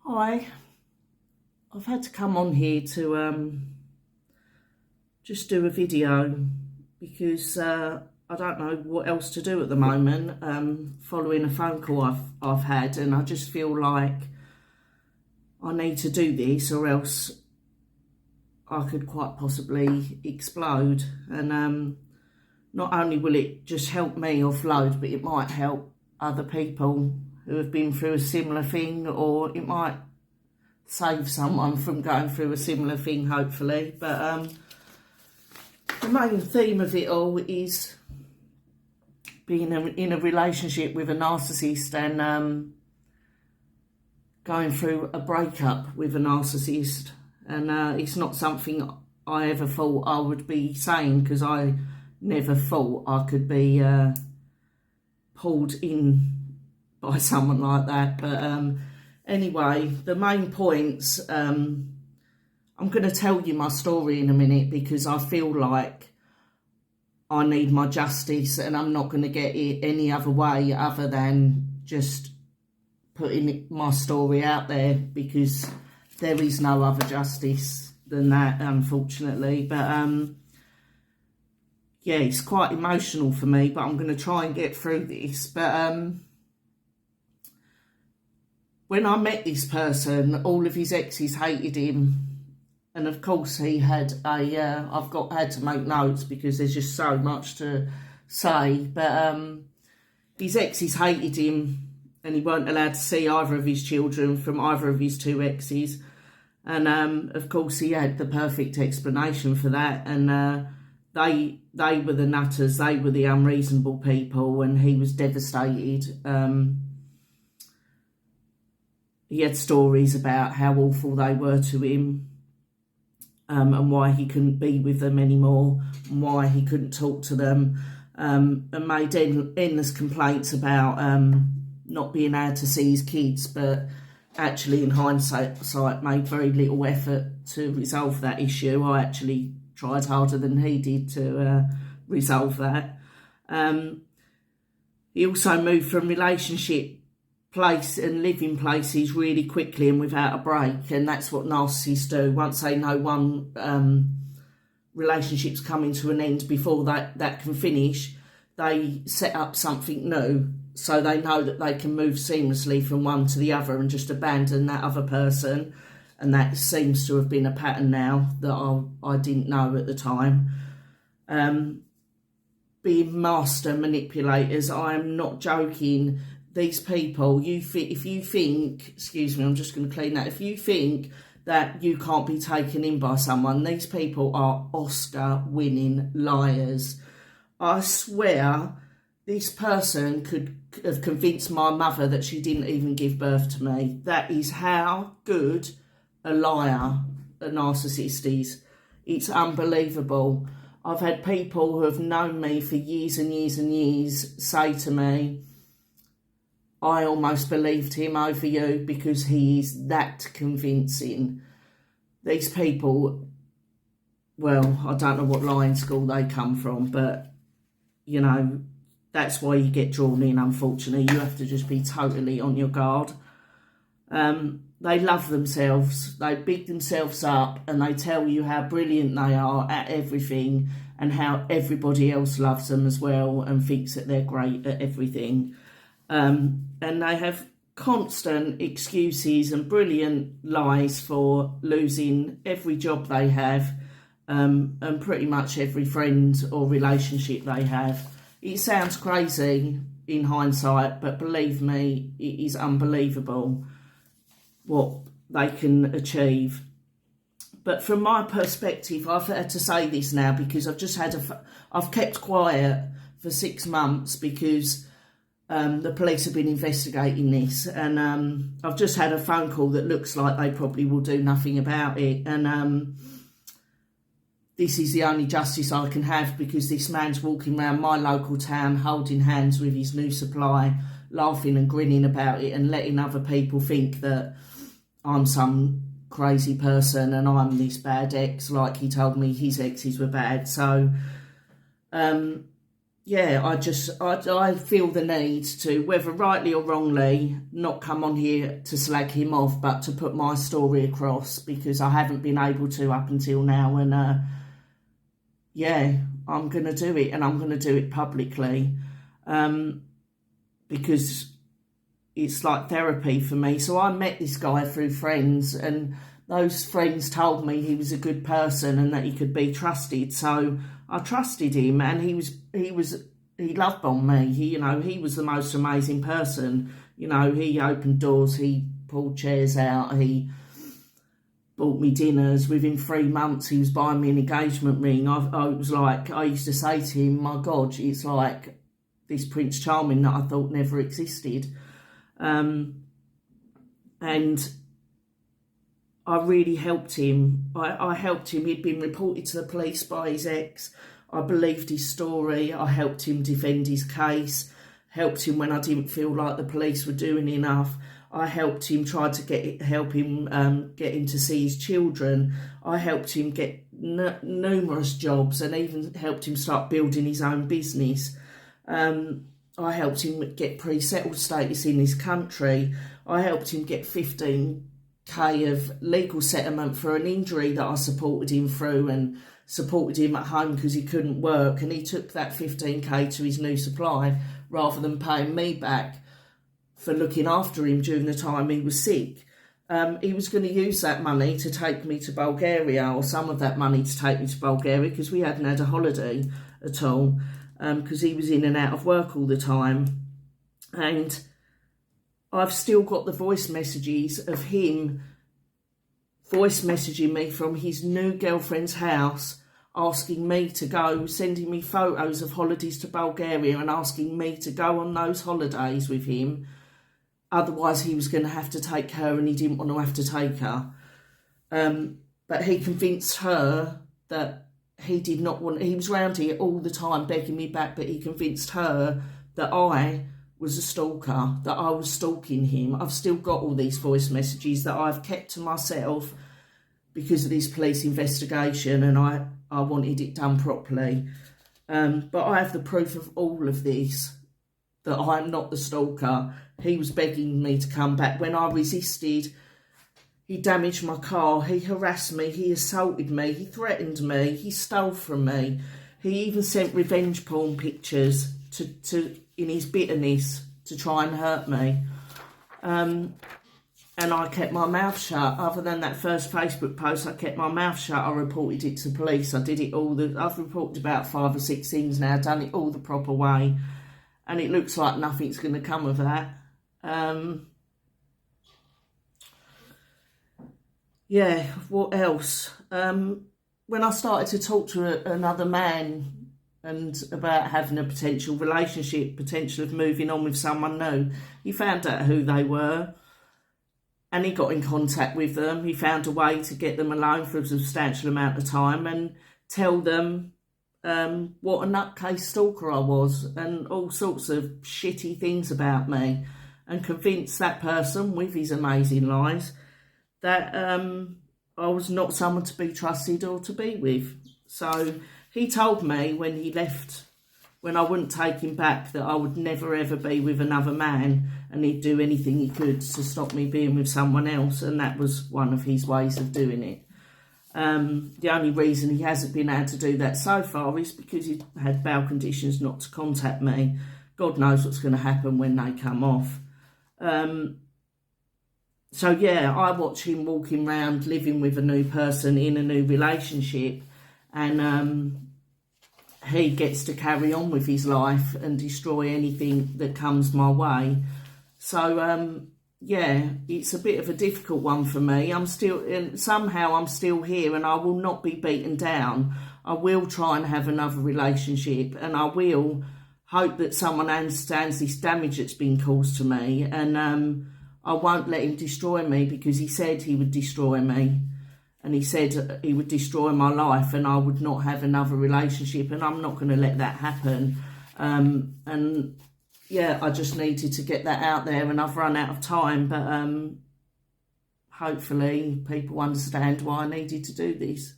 Hi, I've had to come on here to just do a video because I don't know what else to do at the moment, following a phone call I've had, and I just feel like I need to do this or else I could quite possibly explode. And not only will it just help me offload, but it might help other people who have been through a similar thing, or it might save someone from going through a similar thing, hopefully. But the main theme of it all is being in a relationship with a narcissist and going through a breakup with a narcissist. And it's not something I ever thought I would be saying, because I never thought I could be pulled in by someone like that. But anyway, the main points, I'm going to tell you my story in a minute, because I feel like I need my justice, and I'm not going to get it any other way other than just putting my story out there, because there is no other justice than that, unfortunately. But yeah, it's quite emotional for me, but I'm going to try and get through this. But when I met this person, all of his exes hated him. And of course he had I've had to make notes because there's just so much to say. But his exes hated him, and he weren't allowed to see either of his children from either of his two exes. And of course he had the perfect explanation for that. And they were the nutters, they were the unreasonable people, and he was devastated. He had stories about how awful they were to him, and why he couldn't be with them anymore, and why he couldn't talk to them, and made endless complaints about not being able to see his kids, but actually in hindsight made very little effort to resolve that issue. I actually tried harder than he did to resolve that. He also moved from relationship place and living places really quickly and without a break, and that's what narcissists do. Once they know one relationship's coming to an end, before that can finish, they set up something new, so they know that they can move seamlessly from one to the other and just abandon that other person. And that seems to have been a pattern now that I didn't know at the time. Being master manipulators, I am not joking. These people, if you think, excuse me, I'm just going to clean that. If you think that you can't be taken in by someone, these people are Oscar-winning liars. I swear this person could have convinced my mother that she didn't even give birth to me. That is how good a liar a narcissist is. It's unbelievable. I've had people who have known me for years and years and years say to me, I almost believed him over you, because he is that convincing. These people, well, I don't know what lying school they come from, but, you know, that's why you get drawn in, unfortunately. You have to just be totally on your guard. They love themselves, they big themselves up, and they tell you how brilliant they are at everything, and how everybody else loves them as well and thinks that they're great at everything. And they have constant excuses and brilliant lies for losing every job they have, and pretty much every friend or relationship they have. It sounds crazy in hindsight, but believe me, it is unbelievable what they can achieve. But from my perspective, I've had to say this now, because I've kept quiet for 6 months, because the police have been investigating this, and I've just had a phone call that looks like they probably will do nothing about it. And this is the only justice I can have, because this man's walking around my local town holding hands with his new supply, laughing and grinning about it, and letting other people think that I'm some crazy person and I'm this bad ex, like he told me his exes were bad. So yeah, I feel the need to, whether rightly or wrongly, not come on here to slag him off, but to put my story across, because I haven't been able to up until now. And yeah, I'm going to do it, and I'm going to do it publicly, because it's like therapy for me. So I met this guy through friends, and those friends told me he was a good person and that he could be trusted. So I trusted him, and he loved on me. He was the most amazing person. He opened doors, he pulled chairs out, he bought me dinners. Within 3 months, he was buying me an engagement ring. I used to say to him, my God, it's like this Prince Charming that I thought never existed. And I really helped him. I helped him. He'd been reported to the police by his ex. I believed his story. I helped him defend his case. Helped him when I didn't feel like the police were doing enough. I helped him help him get in to see his children. I helped him get numerous jobs, and even helped him start building his own business. I helped him get pre-settled status in his country. I helped him get 15k of legal settlement for an injury that I supported him through, and supported him at home because he couldn't work, and he took that 15k to his new supply rather than paying me back for looking after him during the time he was sick. He was going to use that money to take me to Bulgaria, or some of that money to take me to Bulgaria, because we hadn't had a holiday at all, because he was in and out of work all the time. And I've still got the voice messages of him voice messaging me from his new girlfriend's house, asking me to go, sending me photos of holidays to Bulgaria and asking me to go on those holidays with him. Otherwise, he was going to have to take her, and he didn't want to have to take her. But he convinced her that he did not want... He was round here all the time begging me back, but he convinced her that I was a stalker, that I was stalking him. I've still got all these voice messages that I've kept to myself because of this police investigation, and I wanted it done properly. But I have the proof of all of this, that I'm not the stalker. He was begging me to come back. When I resisted, he damaged my car, he harassed me, he assaulted me, he threatened me, he stole from me. He even sent revenge porn pictures to in his bitterness to try and hurt me. And I kept my mouth shut. Other than that first Facebook post, I kept my mouth shut. I reported it to police. I did it I've reported about 5 or 6 things now, done it all the proper way. And it looks like nothing's going to come of that. Yeah, what else? When I started to talk to another man and about having a potential relationship, potential of moving on with someone new, he found out who they were, and he got in contact with them. He found a way to get them alone for a substantial amount of time and tell them what a nutcase stalker I was, and all sorts of shitty things about me, and convince that person with his amazing lies that I was not someone to be trusted or to be with. So he told me when he left, when I wouldn't take him back, that I would never ever be with another man, and he'd do anything he could to stop me being with someone else, and that was one of his ways of doing it. The only reason he hasn't been able to do that so far is because he had bail conditions not to contact me. God knows what's going to happen when they come off. So yeah, I watch him walking around, living with a new person in a new relationship, and he gets to carry on with his life and destroy anything that comes my way. So yeah, it's a bit of a difficult one for me. Somehow I'm still here, and I will not be beaten down. I will try and have another relationship, and I will hope that someone understands this damage that's been caused to me, and I won't let him destroy me, because he said he would destroy me, and he said he would destroy my life, and I would not have another relationship, and I'm not going to let that happen. And yeah, I just needed to get that out there, and I've run out of time, but hopefully people understand why I needed to do this.